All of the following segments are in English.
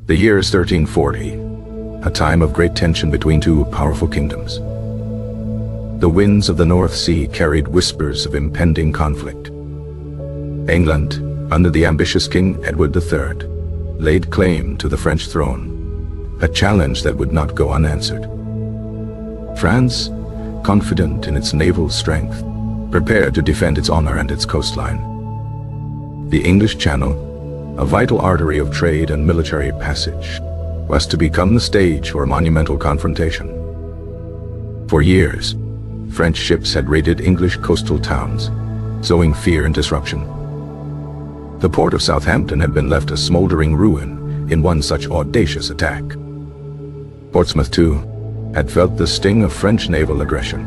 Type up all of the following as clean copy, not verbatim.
The year is 1340, a time of great tension between two powerful kingdoms. The winds of the North Sea carried whispers of impending conflict. England, under the ambitious King Edward III, laid claim to the French throne, a challenge that would not go unanswered. France, confident in its naval strength, prepared to defend its honor and its coastline. The English Channel, a vital artery of trade and military passage, was to become the stage for a monumental confrontation. For years, French ships had raided English coastal towns, sowing fear and disruption. The port of Southampton had been left a smoldering ruin in one such audacious attack. Portsmouth, too, had felt the sting of French naval aggression.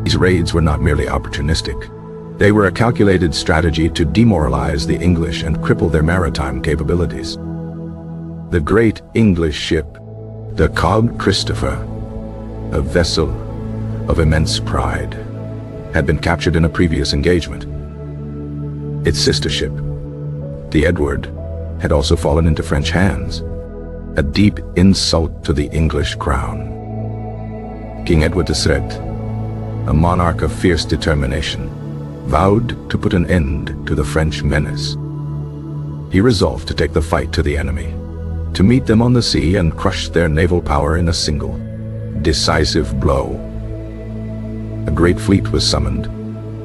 These raids were not merely opportunistic. They were a calculated strategy to demoralize the English and cripple their maritime capabilities. The great English ship, the cog Christopher, a vessel of immense pride, had been captured in a previous engagement. Its sister ship, the Edward, had also fallen into French hands, a deep insult to the English crown. King Edward III, a monarch of fierce determination, vowed to put an end to the French menace. He resolved to take the fight to the enemy, to meet them on the sea and crush their naval power in a single, decisive blow. A great fleet was summoned,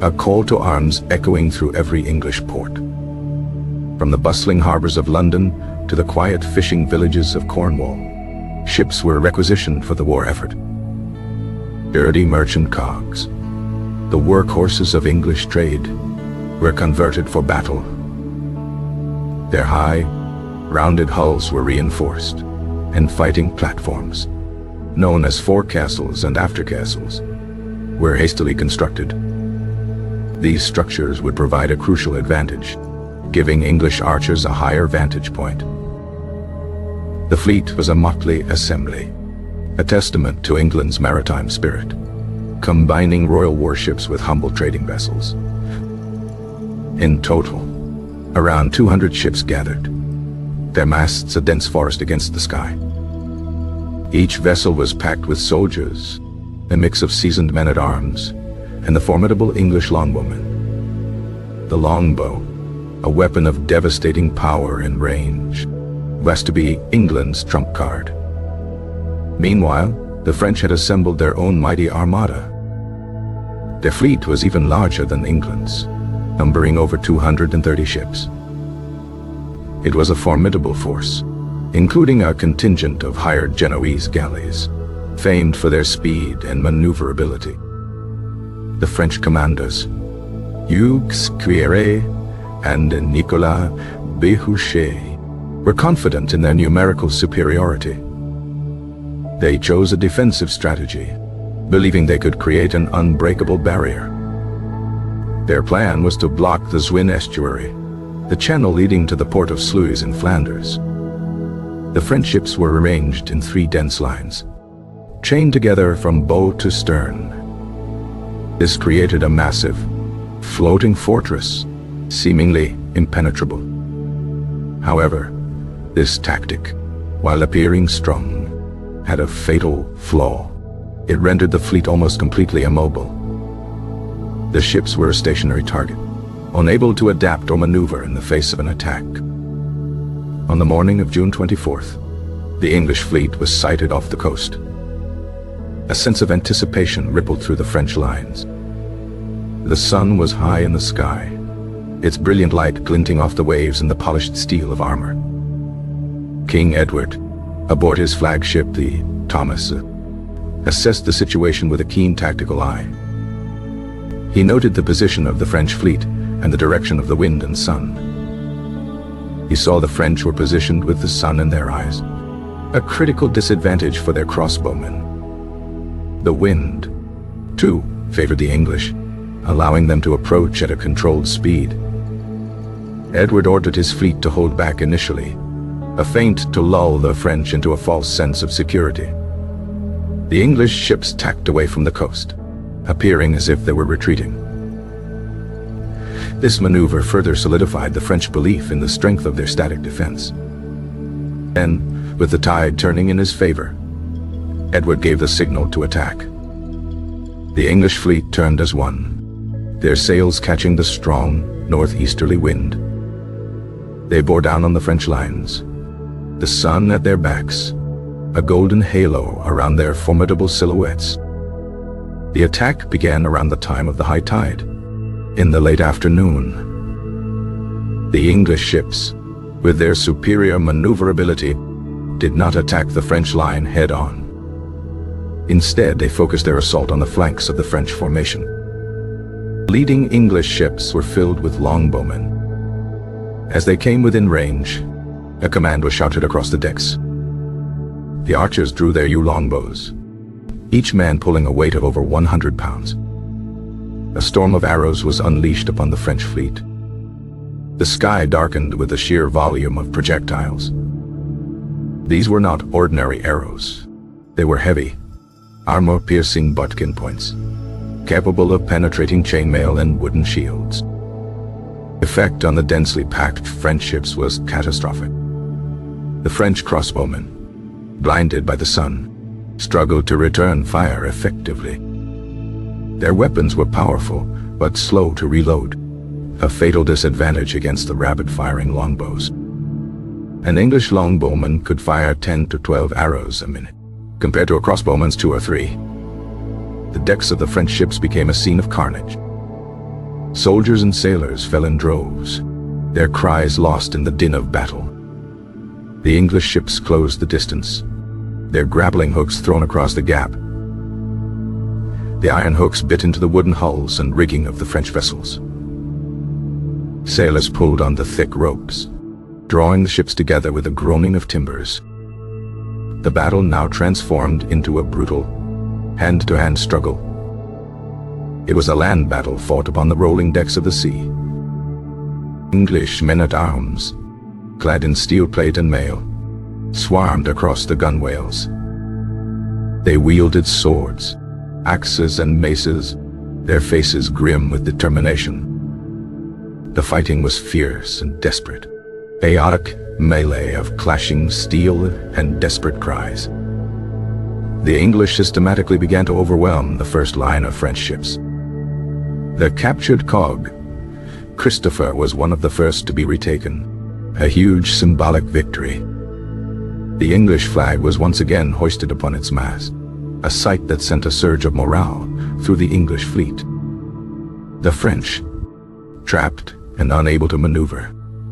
a call to arms echoing through every English port. From the bustling harbors of London to the quiet fishing villages of Cornwall, ships were requisitioned for the war effort. Dirty merchant cogs, the workhorses of English trade, were converted for battle. Their high, rounded hulls were reinforced, and fighting platforms, known as forecastles and aftercastles, were hastily constructed. These structures would provide a crucial advantage, giving English archers a higher vantage point. The fleet was a motley assembly, a testament to England's maritime spirit, combining royal warships with humble trading vessels. In total, around 200 ships gathered, their masts a dense forest against the sky. Each vessel was packed with soldiers, a mix of seasoned men-at-arms, and the formidable English longbowmen. The longbow, a weapon of devastating power and range, was to be England's trump card. Meanwhile, the French had assembled their own mighty armada. Their fleet was even larger than England's, numbering over 230 ships. It was a formidable force, including a contingent of hired Genoese galleys, famed for their speed and maneuverability. The French commanders, Hugues Cuiret and Nicolas Béhuchet, were confident in their numerical superiority. They chose a defensive strategy, believing they could create an unbreakable barrier. Their plan was to block the Zwin estuary, the channel leading to the port of Sluys in Flanders. The French ships were arranged in 3 dense lines, chained together from bow to stern. This created a massive, floating fortress, seemingly impenetrable. However, this tactic, while appearing strong, had a fatal flaw. It rendered the fleet almost completely immobile. The ships were a stationary target, unable to adapt or maneuver in the face of an attack. On the morning of June 24th, the English fleet was sighted off the coast. A sense of anticipation rippled through the French lines. The sun was high in the sky, its brilliant light glinting off the waves and the polished steel of armor. King Edward, aboard his flagship, the Thomas, assessed the situation with a keen tactical eye. He noted the position of the French fleet and the direction of the wind and sun. He saw the French were positioned with the sun in their eyes, a critical disadvantage for their crossbowmen. The wind, too, favored the English, allowing them to approach at a controlled speed. Edward ordered his fleet to hold back initially, a feint to lull the French into a false sense of security. The English ships tacked away from the coast, appearing as if they were retreating. This maneuver further solidified the French belief in the strength of their static defense. Then, with the tide turning in his favor, Edward gave the signal to attack. The English fleet turned as one, their sails catching the strong northeasterly wind. They bore down on the French lines, the sun at their backs, a golden halo around their formidable silhouettes. The attack began around the time of the high tide. In the late afternoon, the English ships, with their superior maneuverability, did not attack the French line head-on. Instead, they focused their assault on the flanks of the French formation. Leading English ships were filled with longbowmen. As they came within range, a command was shouted across the decks. The archers drew their yew longbows, each man pulling a weight of over 100 pounds. A storm of arrows was unleashed upon the French fleet. The sky darkened with the sheer volume of projectiles. These were not ordinary arrows. They were heavy, armor-piercing butt-kin points, capable of penetrating chainmail and wooden shields. The effect on the densely packed French ships was catastrophic. The French crossbowmen, blinded by the sun, struggled to return fire effectively. Their weapons were powerful, but slow to reload, a fatal disadvantage against the rapid-firing longbows. An English longbowman could fire 10 to 12 arrows a minute, compared to a crossbowman's 2 or 3. The decks of the French ships became a scene of carnage. Soldiers and sailors fell in droves, their cries lost in the din of battle. The English ships closed the distance, their grappling hooks thrown across the gap. The iron hooks bit into the wooden hulls and rigging of the French vessels. Sailors pulled on the thick ropes, drawing the ships together with a groaning of timbers. The battle now transformed into a brutal, hand-to-hand struggle. It was a land battle fought upon the rolling decks of the sea. English men-at-arms, clad in steel plate and mail, swarmed across the gunwales. They wielded swords, axes and maces, their faces grim with determination. The fighting was fierce and desperate, a chaotic melee of clashing steel and desperate cries. The English systematically began to overwhelm the first line of French ships. The captured cog, Christopher, was one of the first to be retaken, a huge symbolic victory. The English flag was once again hoisted upon its mast, a sight that sent a surge of morale through the English fleet. The French, trapped and unable to maneuver,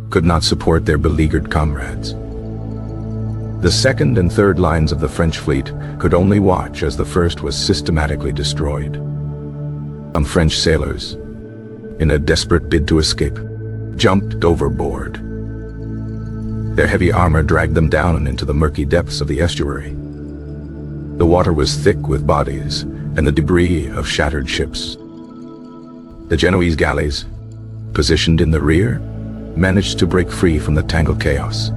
could not support their beleaguered comrades. The second and third lines of the French fleet could only watch as the first was systematically destroyed. Some French sailors, in a desperate bid to escape, jumped overboard. Their heavy armor dragged them down into the murky depths of the estuary. The water was thick with bodies and the debris of shattered ships. The Genoese galleys, positioned in the rear, managed to break free from the tangled chaos.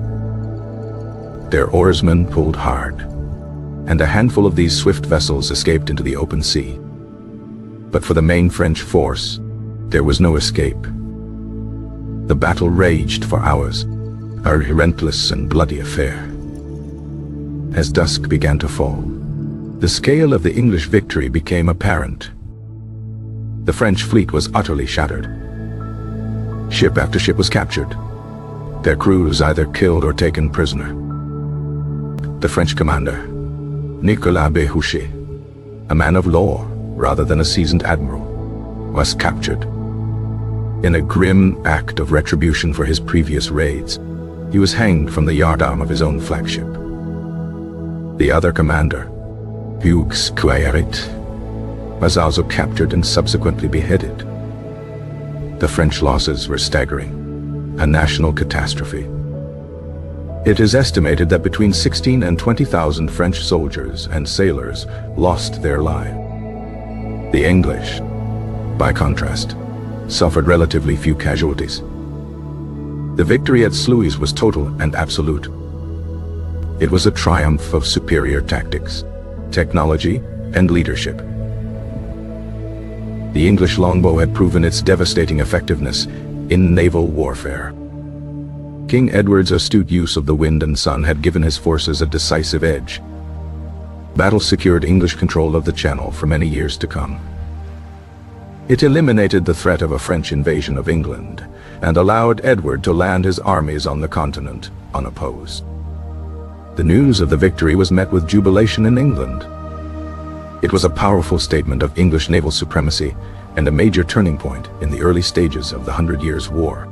Their oarsmen pulled hard, and a handful of these swift vessels escaped into the open sea. But for the main French force, there was no escape. The battle raged for hours, a relentless and bloody affair. As dusk began to fall, the scale of the English victory became apparent. The French fleet was utterly shattered. Ship after ship was captured, their crews either killed or taken prisoner. The French commander, Nicolas Béhuchet, a man of law rather than a seasoned admiral, was captured. In a grim act of retribution for his previous raids, he was hanged from the yardarm of his own flagship. The other commander, Hugues Queyret, was also captured and subsequently beheaded. The French losses were staggering, a national catastrophe. It is estimated that between 16 and 20,000 French soldiers and sailors lost their lives. The English, by contrast, suffered relatively few casualties. The victory at Sluys was total and absolute. It was a triumph of superior tactics, technology, and leadership. The English longbow had proven its devastating effectiveness in naval warfare. King Edward's astute use of the wind and sun had given his forces a decisive edge. Battle secured English control of the Channel for many years to come. It eliminated the threat of a French invasion of England and allowed Edward to land his armies on the continent unopposed. The news of the victory was met with jubilation in England. It was a powerful statement of English naval supremacy and a major turning point in the early stages of the 100 Years' War.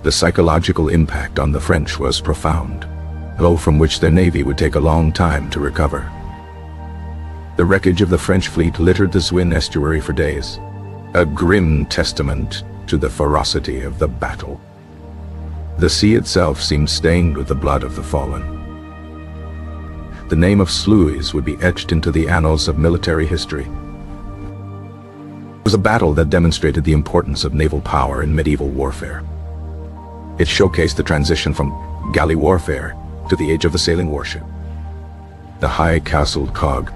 The psychological impact on the French was profound, a blow from which their navy would take a long time to recover. The wreckage of the French fleet littered the Zwin estuary for days, a grim testament to the ferocity of the battle. The sea itself seemed stained with the blood of the fallen. The name of Sluys would be etched into the annals of military history. It was a battle that demonstrated the importance of naval power in medieval warfare. It showcased the transition from galley warfare to the age of the sailing warship. The high-castled cog,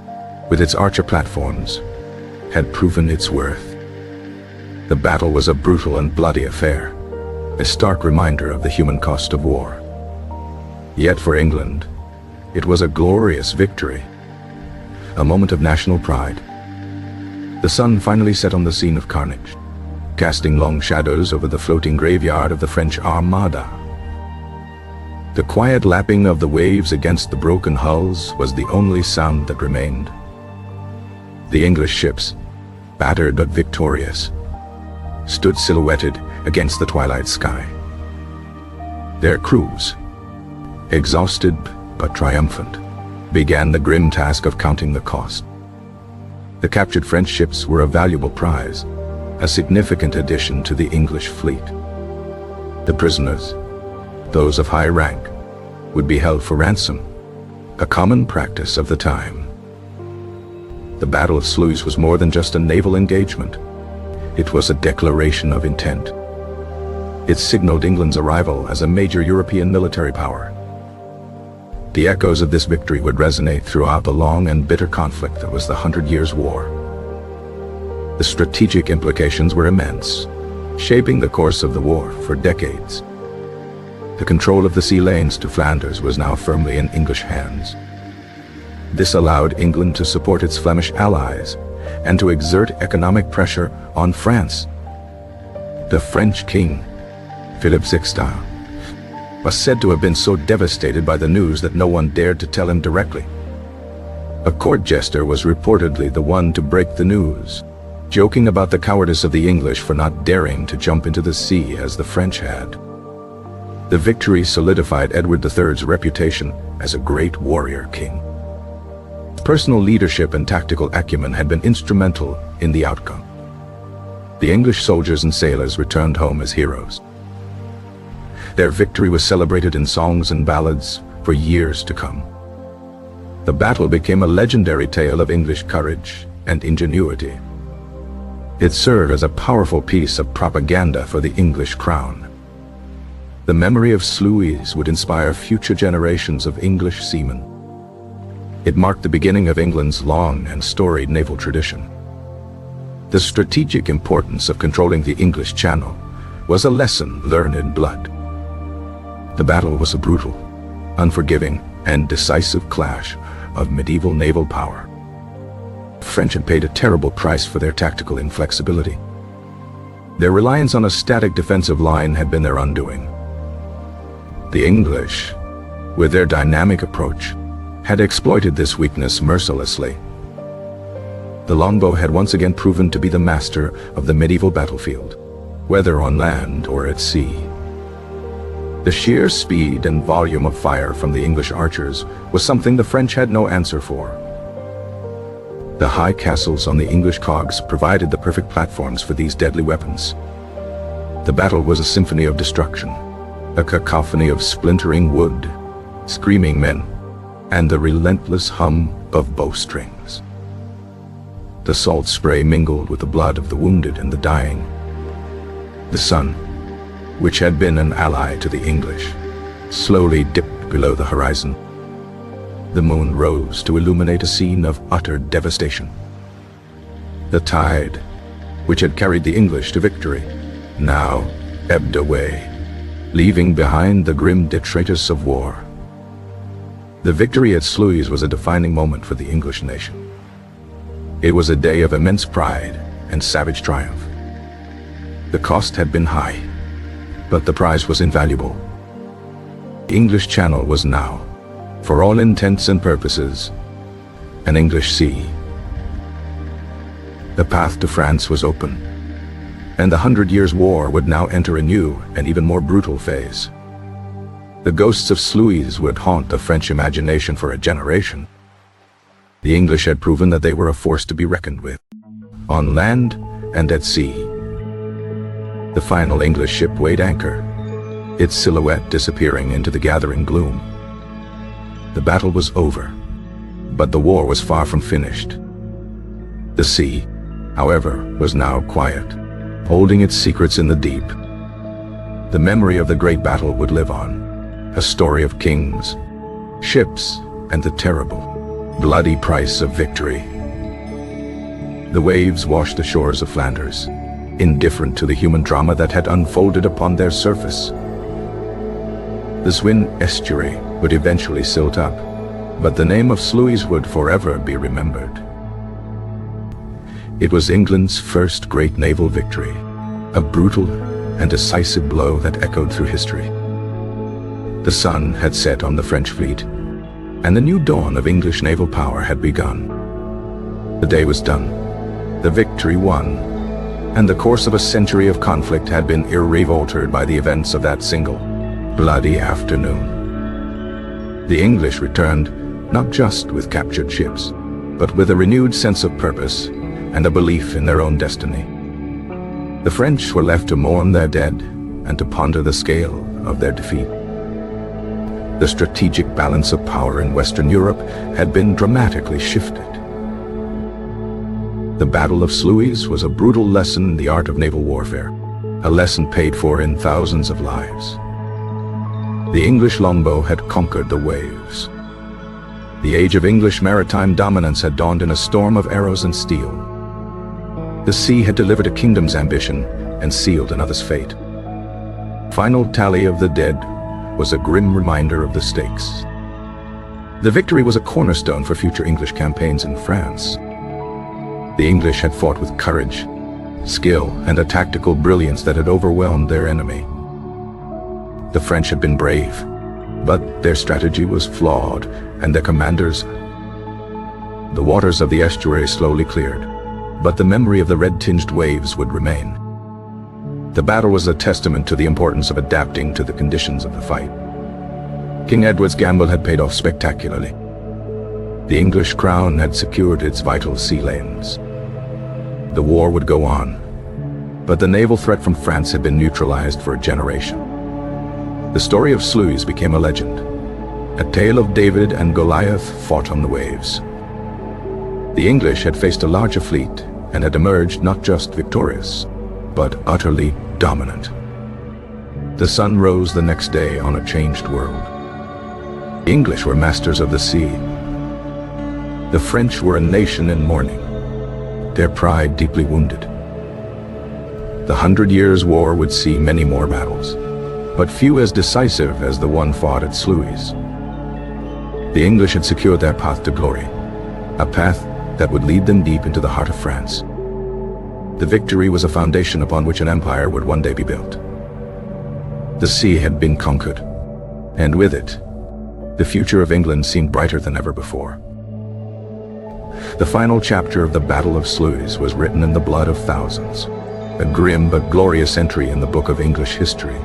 with its archer platforms, had proven its worth. The battle was a brutal and bloody affair, a stark reminder of the human cost of war. Yet for England, it was a glorious victory, a moment of national pride. The sun finally set on the scene of carnage, casting long shadows over the floating graveyard of the French Armada. The quiet lapping of the waves against the broken hulls was the only sound that remained. The English ships, battered but victorious, stood silhouetted against the twilight sky. Their crews, exhausted but triumphant, began the grim task of counting the cost. The captured French ships were a valuable prize, a significant addition to the English fleet. The prisoners, those of high rank, would be held for ransom, a common practice of the time. The Battle of Sluys was more than just a naval engagement. It was a declaration of intent. It signaled England's arrival as a major European military power. The echoes of this victory would resonate throughout the long and bitter conflict that was the 100 Years' War. The strategic implications were immense, shaping the course of the war for decades. The control of the sea lanes to Flanders was now firmly in English hands. This allowed England to support its Flemish allies and to exert economic pressure on France. The French king, Philip VI, was said to have been so devastated by the news that no one dared to tell him directly. A court jester was reportedly the one to break the news, joking about the cowardice of the English for not daring to jump into the sea as the French had. The victory solidified Edward III's reputation as a great warrior king. Personal leadership and tactical acumen had been instrumental in the outcome. The English soldiers and sailors returned home as heroes. Their victory was celebrated in songs and ballads for years to come. The battle became a legendary tale of English courage and ingenuity. It served as a powerful piece of propaganda for the English crown. The memory of Sluys would inspire future generations of English seamen. It marked the beginning of England's long and storied naval tradition. The strategic importance of controlling the English Channel was a lesson learned in blood. The battle was a brutal, unforgiving, and decisive clash of medieval naval power. The French had paid a terrible price for their tactical inflexibility. Their reliance on a static defensive line had been their undoing. The English, with their dynamic approach, had exploited this weakness mercilessly. The longbow had once again proven to be the master of the medieval battlefield, whether on land or at sea. The sheer speed and volume of fire from the English archers was something the French had no answer for. The high castles on the English cogs provided the perfect platforms for these deadly weapons. The battle was a symphony of destruction, a cacophony of splintering wood, screaming men, and the relentless hum of bowstrings. The salt spray mingled with the blood of the wounded and the dying. The sun, which had been an ally to the English, slowly dipped below the horizon. The moon rose to illuminate a scene of utter devastation. The tide, which had carried the English to victory, now ebbed away, leaving behind the grim detritus of war. The victory at Sluys was a defining moment for the English nation. It was a day of immense pride and savage triumph. The cost had been high, but the prize was invaluable. The English Channel was now, for all intents and purposes, an English sea. The path to France was open, and the 100 Years' War would now enter a new and even more brutal phase. The ghosts of Sluys would haunt the French imagination for a generation. The English had proven that they were a force to be reckoned with, on land and at sea. The final English ship weighed anchor, its silhouette disappearing into the gathering gloom. The battle was over, but the war was far from finished. The sea, however, was now quiet, holding its secrets in the deep. The memory of the great battle would live on, a story of kings, ships, and the terrible, bloody price of victory. The waves washed the shores of Flanders, indifferent to the human drama that had unfolded upon their surface. The Swin estuary would eventually silt up, but the name of Sluys would forever be remembered. It was England's first great naval victory, a brutal and decisive blow that echoed through history. The sun had set on the French fleet, and the new dawn of English naval power had begun. The day was done, the victory won, and the course of a century of conflict had been irrevolted by the events of that single, bloody afternoon. The English returned not just with captured ships, but with a renewed sense of purpose and a belief in their own destiny. The French were left to mourn their dead and to ponder the scale of their defeat. The strategic balance of power in Western Europe had been dramatically shifted. The Battle of Sluys was a brutal lesson in the art of naval warfare, a lesson paid for in thousands of lives. The English longbow had conquered the waves. The age of English maritime dominance had dawned in a storm of arrows and steel. The sea had delivered a kingdom's ambition and sealed another's fate. Final tally of the dead was a grim reminder of the stakes. The victory was a cornerstone for future English campaigns in France. The English had fought with courage, skill, and a tactical brilliance that had overwhelmed their enemy. The French had been brave, but their strategy was flawed, and their commanders. The waters of the estuary slowly cleared, but the memory of the red-tinged waves would remain. The battle was a testament to the importance of adapting to the conditions of the fight. King Edward's gamble had paid off spectacularly. The English crown had secured its vital sea lanes. The war would go on, but the naval threat from France had been neutralized for a generation. The story of Sluys became a legend, a tale of David and Goliath fought on the waves. The English had faced a larger fleet and had emerged not just victorious, but utterly dominant. The sun rose the next day on a changed world. The English were masters of the sea. The French were a nation in mourning, their pride deeply wounded. The 100 Years' War would see many more battles, but few as decisive as the one fought at Sluys. The English had secured their path to glory, a path that would lead them deep into the heart of France. The victory was a foundation upon which an empire would one day be built. The sea had been conquered, and with it, the future of England seemed brighter than ever before. The final chapter of the Battle of Sluys was written in the blood of thousands, a grim but glorious entry in the book of English history.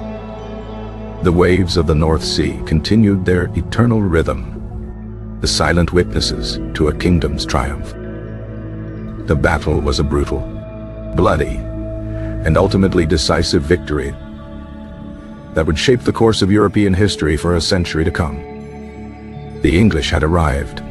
The waves of the North Sea continued their eternal rhythm, the silent witnesses to a kingdom's triumph. The battle was a brutal, bloody, and ultimately decisive victory that would shape the course of European history for a century to come. The English had arrived,